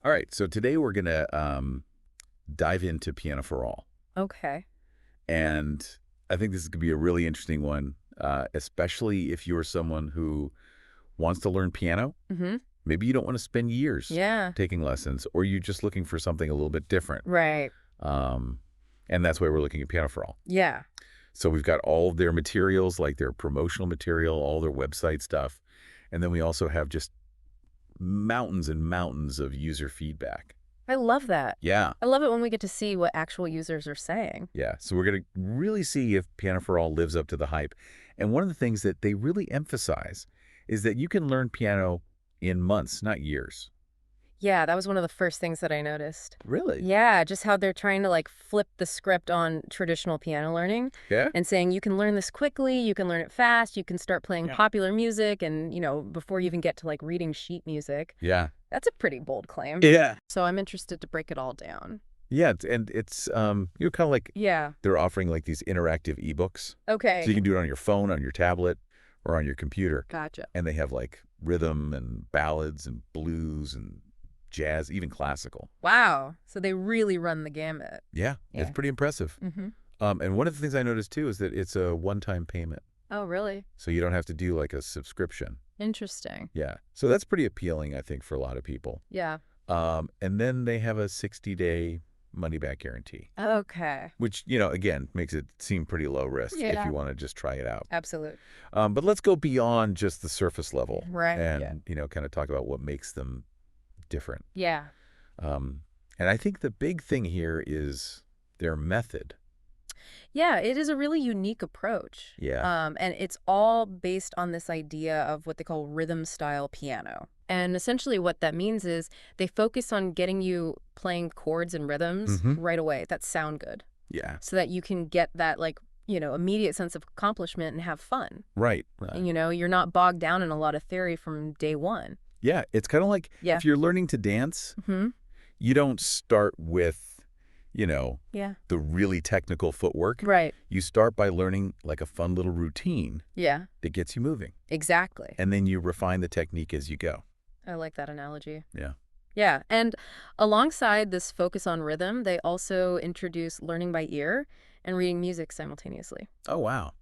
All right, so today we're gonna dive into Piano for All, Okay. and I think this is gonna be a really interesting one, especially if you're someone who wants to learn piano. Mhm. Maybe you don't want to spend years Yeah. taking lessons, or you're just looking for something a little bit different. Right. Um, and that's why we're looking at Piano for All. Yeah. So we've got all of their materials, like their promotional material, all their website stuff, and then we also have just mountains and mountains of user feedback. I love that. Yeah. I love it when we get to see what actual users are saying. Yeah, so we're going to really see if Piano for All lives up to the hype. And one of the things that they really emphasize is that you can learn piano in months, not years. Yeah, that was one of the first things that I noticed. Really? Yeah, just how they're trying to like flip the script on traditional piano learning Yeah? and saying you can learn this quickly, you can learn it fast, you can start playing Yeah. popular music and, before you even get to like reading sheet music. Yeah. That's a pretty bold claim. Yeah. So I'm interested to break it all down. Yeah, and it's kind of like Yeah. they're offering like these interactive ebooks. So you Okay. can do it on your phone, on your tablet, or on your computer. Gotcha. And they have like rhythm and ballads and blues and jazz, even classical. Wow. So they really run the gamut. Yeah, it's Yeah. pretty impressive. Mm-hmm. And one of the things I noticed too is that it's a one-time payment. Oh, really? So you don't have to do like a subscription. Interesting. Yeah. So that's pretty appealing, I think, for a lot of people. Yeah. And then they have a 60-day money-back guarantee, Okay. which, again, makes it seem pretty low risk if Yeah. you want to just try it out. Absolute. But let's go beyond just the surface level Right. and, kind of talk about what makes them different. Yeah. And I think the big thing here is their method. Yeah, it is a really unique approach. Yeah. And it's all based on this idea of what they call rhythm style piano. And essentially what that means is they focus on getting you playing chords and rhythms Mhm. right away that sound good Yeah. so that you can get that like, immediate sense of accomplishment and have fun. Right. And, you're not bogged down in a lot of theory from day one. Yeah. It's kind of like Yeah. if you're learning to dance, Hmm. you don't start with, Yeah. the really technical footwork. Right. You start by learning like a fun little routine Yeah. that gets you moving. Exactly. And then you refine the technique as you go. I like that analogy. Yeah. Yeah, and alongside this focus on rhythm, they also introduce learning by ear and reading music simultaneously. Oh, wow.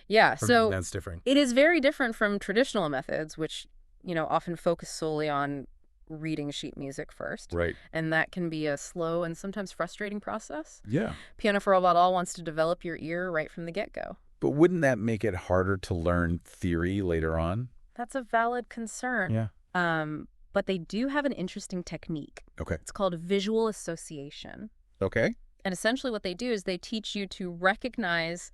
Yeah, so That's different. it is very different from traditional methods, which, often focus solely on reading sheet music first. Right. And that can be a slow and sometimes frustrating process. Yeah. Piano for All wants to develop your ear right from the get-go. But wouldn't that make it harder to learn theory later on? That's a valid concern. Yeah. But they do have an interesting technique. Okay. It's called visual association. Okay. And essentially what they do is they teach you to recognize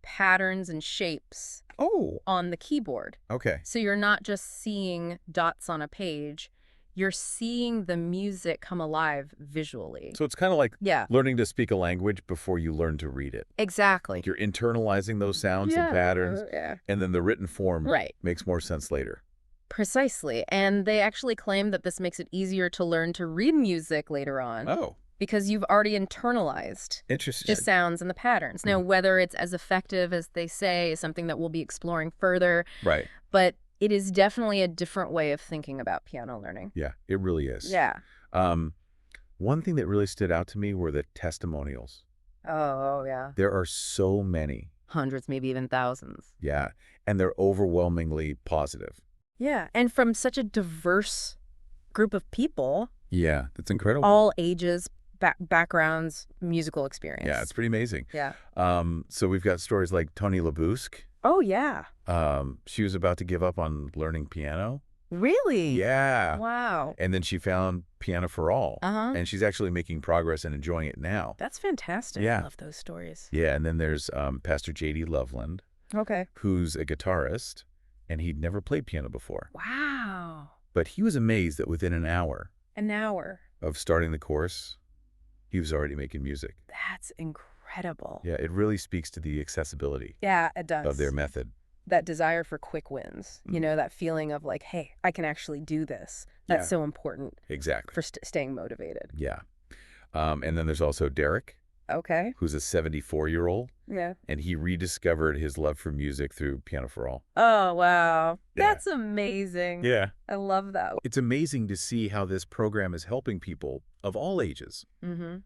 patterns and shapes Oh, on the keyboard. okay. So you're not just seeing dots on a page, you're seeing the music come alive visually. So it's kind of like Yeah, learning to speak a language before you learn to read it. exactly. Like you're internalizing those sounds and patterns, Yeah. and then the written form Right. makes more sense later. Precisely. And they actually claim that this makes it easier to learn to read music later on Oh, because you've already internalized interesting. the sounds and the patterns. Now, whether it's as effective as they say is something that we'll be exploring further, Right. but it is definitely a different way of thinking about piano learning. Yeah, it really is. Yeah. Um, one thing that really stood out to me were the testimonials. Oh, yeah. There are so many. Hundreds, maybe even thousands. Yeah. And they're overwhelmingly positive. Yeah. And from such a diverse group of people, Yeah, that's incredible. all ages, backgrounds, musical experience. Yeah, it's pretty amazing. Yeah. So we've got stories like Tony LaBouske. Oh, yeah. She was about to give up on learning piano. Really? Yeah. Wow. And then she found Piano for All. Uh-huh. And she's actually making progress and enjoying it now. That's fantastic. Yeah. I love those stories. Yeah, and then there's Pastor J.D. Loveland, Okay. who's a guitarist, and he'd never played piano before. Wow. But he was amazed that within an hour An hour. of starting the course, he was already making music. That's incredible. Yeah, it really speaks to the accessibility Yeah, it does. of their method. That desire for quick wins, that feeling of like, hey, I can actually do this. That's Yeah. so important Exactly. for staying motivated. Yeah. And then there's also Derek, Okay. who's a 74-year-old, Yeah. and he rediscovered his love for music through Piano for All. Oh, wow. Yeah. That's amazing. Yeah. I love that. It's amazing to see how this program is helping people of all ages Mm-hmm.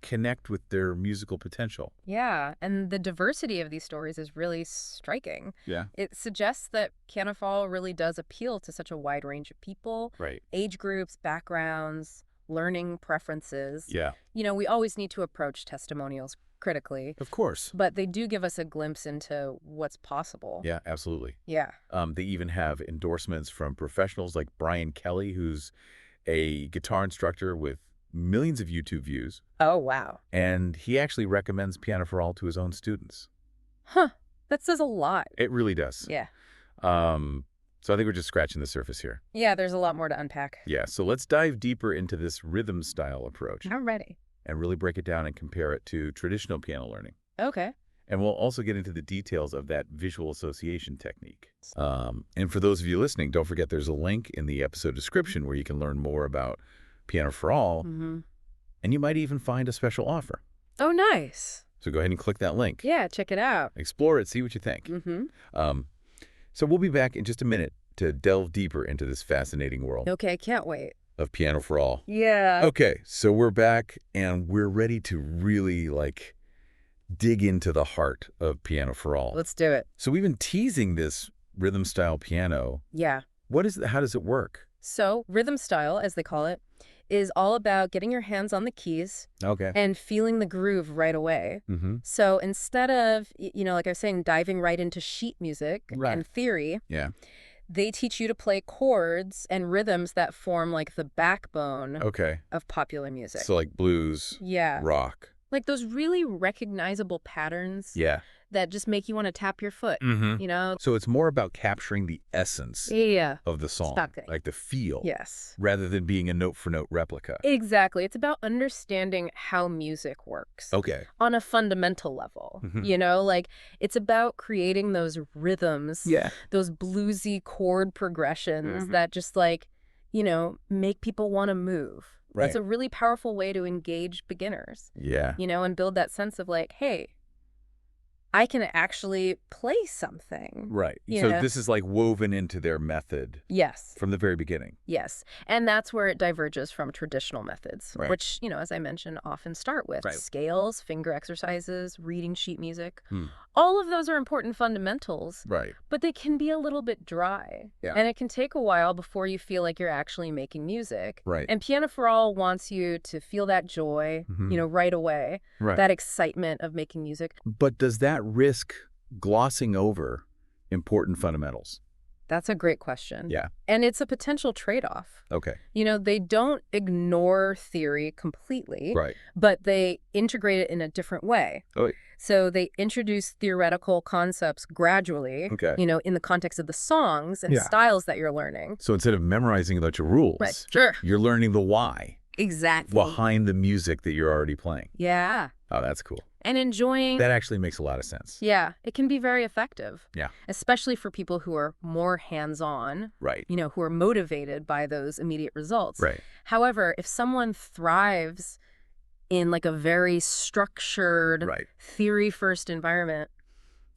connect with their musical potential. Yeah, and the diversity of these stories is really striking. Yeah. It suggests that Piano for All really does appeal to such a wide range of people, Right. age groups, backgrounds, learning preferences. Yeah. You know, we always need to approach testimonials critically, Of course. but they do give us a glimpse into what's possible. Yeah, absolutely. Yeah. They even have endorsements from professionals like Brian Kelly, who's a guitar instructor with millions of YouTube views, Oh, wow. and he actually recommends Piano for All to his own students. Huh. That says a lot. It really does. Yeah. So I think we're just scratching the surface here. Yeah, there's a lot more to unpack. Yeah, so let's dive deeper into this rhythm style approach I'm ready. and really break it down and compare it to traditional piano learning. Okay. And we'll also get into the details of that visual association technique. And for those of you listening, don't forget there's a link in the episode description where you can learn more about Piano for All, Mm-hmm. and you might even find a special offer. Oh, nice. So go ahead and click that link. Yeah, check it out. Explore it, see what you think. Mm-hmm. So we'll be back in just a minute to delve deeper into this fascinating world Okay, can't wait. of Piano for All. Yeah. Okay, so we're back and we're ready to really dig into the heart of Piano for All. Let's do it. So we've been teasing this rhythm style piano. Yeah. How does it work? So, rhythm style, as they call it, is all about getting your hands on the keys Okay. and feeling the groove right away. Mm-hmm. So instead of, like I was saying, diving right into sheet music Right. and theory, Yeah. they teach you to play chords and rhythms that form like the backbone Okay. of popular music. So like blues, Yeah. rock. Like those really recognizable patterns Yeah. that just make you want to tap your foot, Mm-hmm. So it's more about capturing the essence Yeah. of the song, Exactly. like the feel, Yes. rather than being a note-for-note replica. Exactly. It's about understanding how music works Okay. on a fundamental level. Mhm. Like it's about creating those rhythms, Yeah. those bluesy chord progressions Mhm. that just make people want to move. Right. It's a really powerful way to engage beginners, Yeah. and build that sense of like, hey, I can actually play something. Right. You So know? this is like woven into their method Yes. from the very beginning. Yes. And that's where it diverges from traditional methods, Right. which, as I mentioned, often start with Right. scales, finger exercises, reading sheet music. Hmm. All of those are important fundamentals, Right. but they can be a little bit dry. Yeah. And it can take a while before you feel like you're actually making music. Right. And Piano for All wants you to feel that joy, Mhm. right away, Right. that excitement of making music. But does that risk glossing over important fundamentals? That's a great question. Yeah. And it's a potential trade-off. Okay. They don't ignore theory completely, Right. but they integrate it in a different way. Oh, So they introduce theoretical concepts gradually, okay. in the context of the songs and Yeah. styles that you're learning. So instead of memorizing a bunch of rules, Right. Sure. you're learning the why Exactly. behind the music that you're already playing. Yeah. Oh, that's cool. And enjoying. That actually makes a lot of sense. Yeah. It can be very effective. Yeah. Especially for people who are more hands-on, Right. who are motivated by those immediate results. Right. However, if someone thrives in like a very structured, Right. theory-first environment,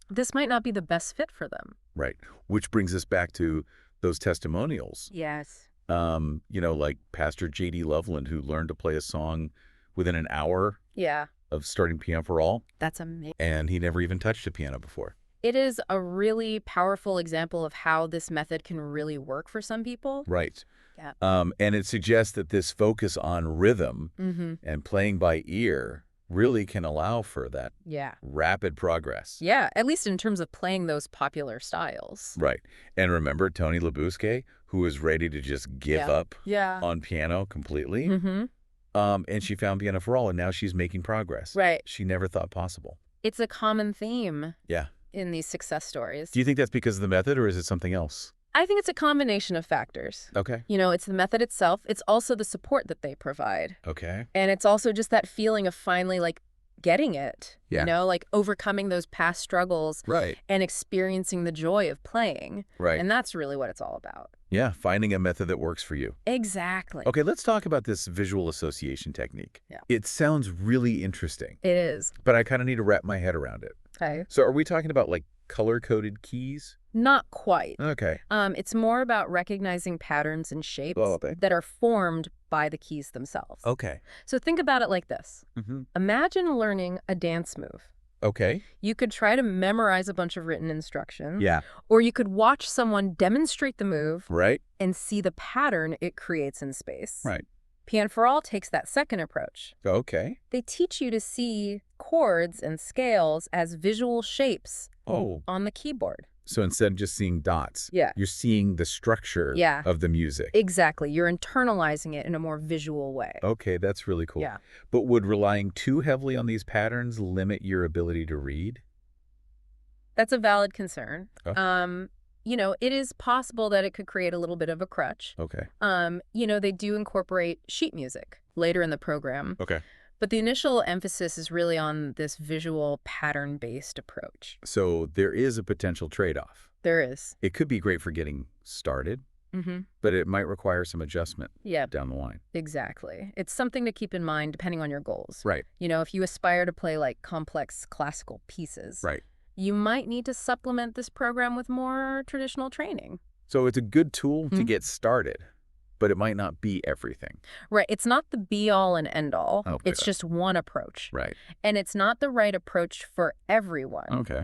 this might not be the best fit for them. Right. Which brings us back to those testimonials. Yes. Like Pastor J.D. Loveland, who learned to play a song within an hour Yeah. of starting Piano for All, That's amazing. and he never even touched a piano before. It is a really powerful example of how this method can really work for some people. Right. Yeah. And it suggests that this focus on rhythm Mm-hmm. and playing by ear really can allow for that Yeah. rapid progress. Yeah, at least in terms of playing those popular styles. Right. And remember Tony Labusque, who was ready to just give Yeah. up Yeah. on piano completely. Mm-hmm. And she found Piano for All, and now she's making progress. Right. She never thought possible. It's a common theme Yeah. in these success stories. Do you think that's because of the method, or is it something else? I think it's a combination of factors. Okay. It's the method itself. It's also the support that they provide. Okay. And it's also just that feeling of finally getting it, Yeah. overcoming those past struggles Right. and experiencing the joy of playing. Right. And that's really what it's all about. Yeah, finding a method that works for you. Exactly. Okay, let's talk about this visual association technique. Yeah. It sounds really interesting, It is. but I kind of need to wrap my head around it. Okay. So are we talking about like color-coded keys? Not quite. Okay. It's more about recognizing patterns and shapes Oh, okay. that are formed by the keys themselves. Okay. So think about it like this. Mm-hmm. Imagine learning a dance move. Okay. You could try to memorize a bunch of written instructions, Yeah. or you could watch someone demonstrate the move Right? and see the pattern it creates in space. Right. Piano for All takes that second approach. Okay. They teach you to see chords and scales as visual shapes Oh. on the keyboard. So instead of just seeing dots, Yeah. you're seeing the structure Yeah. of the music. Exactly. You're internalizing it in a more visual way. Okay, that's really cool. Yeah. But would relying too heavily on these patterns limit your ability to read? That's a valid concern. Oh. It is possible that it could create a little bit of a crutch. Okay. They do incorporate sheet music later in the program, Okay. but the initial emphasis is really on this visual pattern-based approach. So there is a potential trade-off. There is. It could be great for getting started, Mm-hmm. but it might require some adjustment Yeah, down the line. exactly. It's something to keep in mind depending on your goals. Right. If you aspire to play like complex classical pieces, Right. you might need to supplement this program with more traditional training. So it's a good tool to Mhm. get started, but it might not be everything. Right. It's not the be-all and end-all. Okay. It's just one approach. Right. And it's not the right approach for everyone, Okay.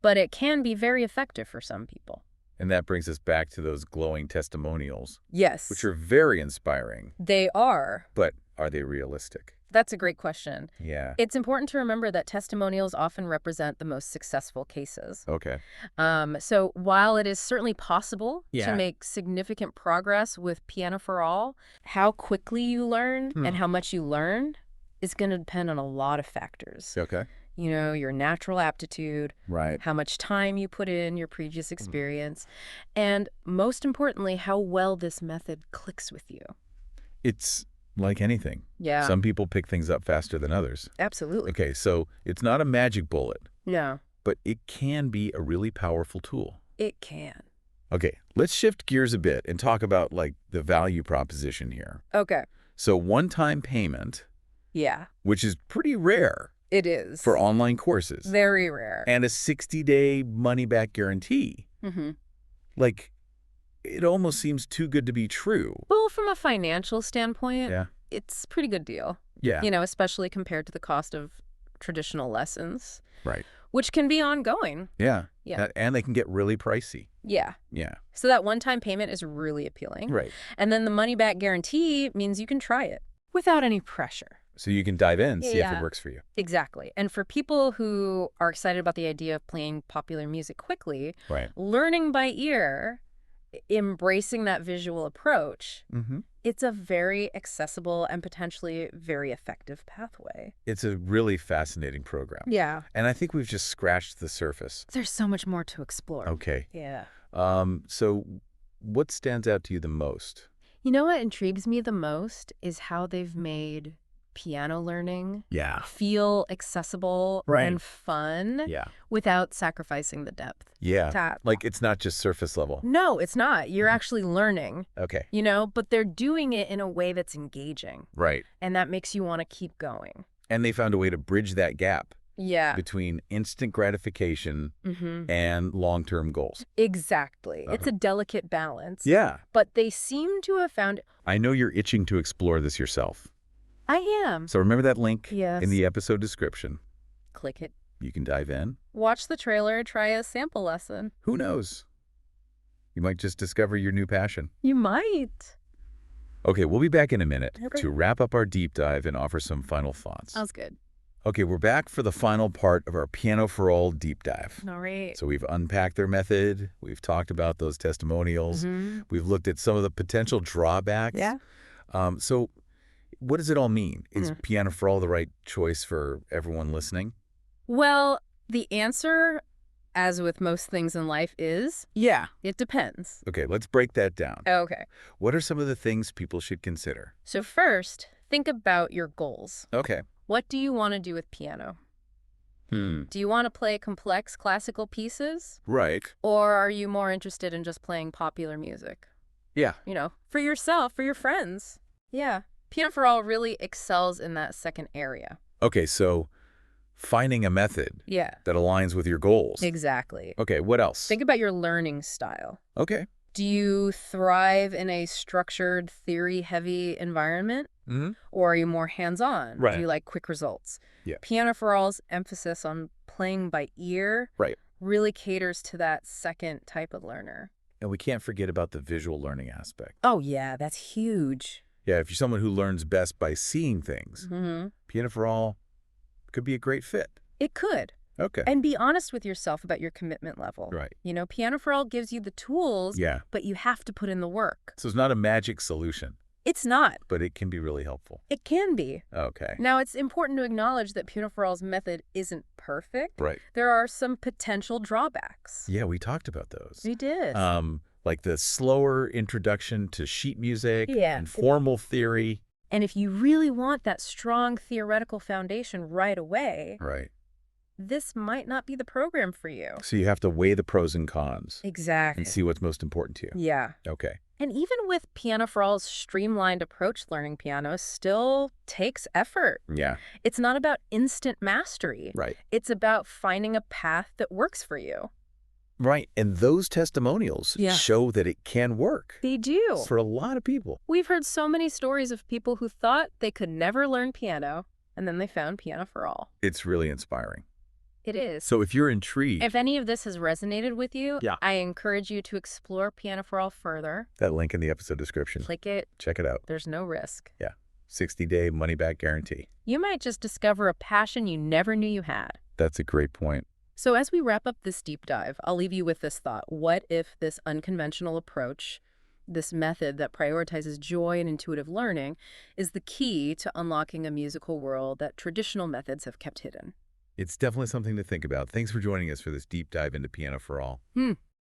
but it can be very effective for some people. And that brings us back to those glowing testimonials, Yes. which are very inspiring, They are. but are they realistic? That's a great question. Yeah. It's important to remember that testimonials often represent the most successful cases. Okay. So while it is certainly possible Yeah. to make significant progress with Piano for All, how quickly you learn and how much you learn is going to depend on a lot of factors. Okay. Your natural aptitude, Right. how much time you put in your previous experience, and most importantly, how well this method clicks with you. It's like anything. Yeah, Some people pick things up faster than others. absolutely. Okay, so it's not a magic bullet, Yeah, but it can be a really powerful tool. it can. Okay, let's shift gears a bit and talk about like the value proposition here. Okay. So one-time payment, Yeah, which is pretty rare it is. for online courses, Very rare. and a 60-day money-back guarantee. Mm-hmm. Like, it almost seems too good to be true. Well, from a financial standpoint, Yeah. it's a pretty good deal, Yeah. especially compared to the cost of traditional lessons, Right. which can be ongoing. Yeah. Yeah. And they can get really pricey. Yeah. Yeah. So that one-time payment is really appealing. Right. And then the money-back guarantee means you can try it without any pressure. So you can dive in, see if Yeah. it works for you. Exactly. And for people who are excited about the idea of playing popular music quickly, Right. learning by ear, embracing that visual approach, Mm-hmm. it's a very accessible and potentially very effective pathway. It's a really fascinating program. Yeah. And I think we've just scratched the surface. There's so much more to explore. Okay. Yeah. So what stands out to you the most? You know what intrigues me the most is how they've made piano learning Yeah. feel accessible Right. and fun Yeah. without sacrificing the depth. Yeah. That- Like it's not just surface level. No, it's not. You're actually learning, Okay. but they're doing it in a way that's engaging, Right. and that makes you want to keep going. And they found a way to bridge that gap Yeah. between instant gratification Mm-hmm. and long-term goals. Exactly. It's a delicate balance. Yeah. But they seem to have found. I know you're itching to explore this yourself. I am. So remember that link Yes. in the episode description. Click it. You can dive in. Watch the trailer. Try a sample lesson. Who knows? You might just discover your new passion. You might. Okay, we'll be back in a minute Okay. to wrap up our deep dive and offer some final thoughts. Sounds good. Okay, we're back for the final part of our Piano for All deep dive. All right. So we've unpacked their method. We've talked about those testimonials. Mhm. We've looked at some of the potential drawbacks. Yeah. So what does it all mean? Is Mm. Piano for All the right choice for everyone listening? Well, the answer, as with most things in life, is Yeah. it depends. Okay, let's break that down. Okay. What are some of the things people should consider? So first, think about your goals. Okay. What do you want to do with piano? Hmm. Do you want to play complex classical pieces? Right. Or are you more interested in just playing popular music? Yeah. For yourself, for your friends. Yeah. Piano for All really excels in that second area. Okay, so finding a method Yeah. that aligns with your goals. Exactly. Okay, what else? Think about your learning style. Okay. Do you thrive in a structured, theory-heavy environment? Mm-hmm. Or are you more hands-on? Right. Do you like quick results? Yeah. Piano for All's emphasis on playing by ear Right. really caters to that second type of learner. And we can't forget about the visual learning aspect. Oh, yeah, that's huge. Yeah, if you're someone who learns best by seeing things, Mm-hmm. Piano for All could be a great fit. It could. Okay. And be honest with yourself about your commitment level. Right. Piano for All gives you the tools, Yeah. but you have to put in the work. So it's not a magic solution, It's not. but it can be really helpful. It can be. Okay. Now, it's important to acknowledge that Piano for All's method isn't perfect. Right. There are some potential drawbacks. Yeah, we talked about those. We did. Like the slower introduction to sheet music Yeah. and formal theory. And if you really want that strong theoretical foundation right away, Right. this might not be the program for you. So you have to weigh the pros and cons Exactly. and see what's most important to you. Yeah. Okay. And even with Piano for All's streamlined approach, learning piano still takes effort. Yeah. It's not about instant mastery. Right. It's about finding a path that works for you. Right. And those testimonials Yeah. show that it can work They do. for a lot of people. We've heard so many stories of people who thought they could never learn piano, and then they found Piano for All. It's really inspiring. It is. So if you're intrigued, If any of this has resonated with you, Yeah. I encourage you to explore Piano for All further. that link in the episode description, Click it. check it out. There's no risk. 60-day money-back guarantee. You might just discover a passion you never knew you had. That's a great point. So as we wrap up this deep dive, I'll leave you with this thought. What if this unconventional approach, this method that prioritizes joy and intuitive learning, is the key to unlocking a musical world that traditional methods have kept hidden? It's definitely something to think about. Thanks for joining us for this deep dive into Piano for All.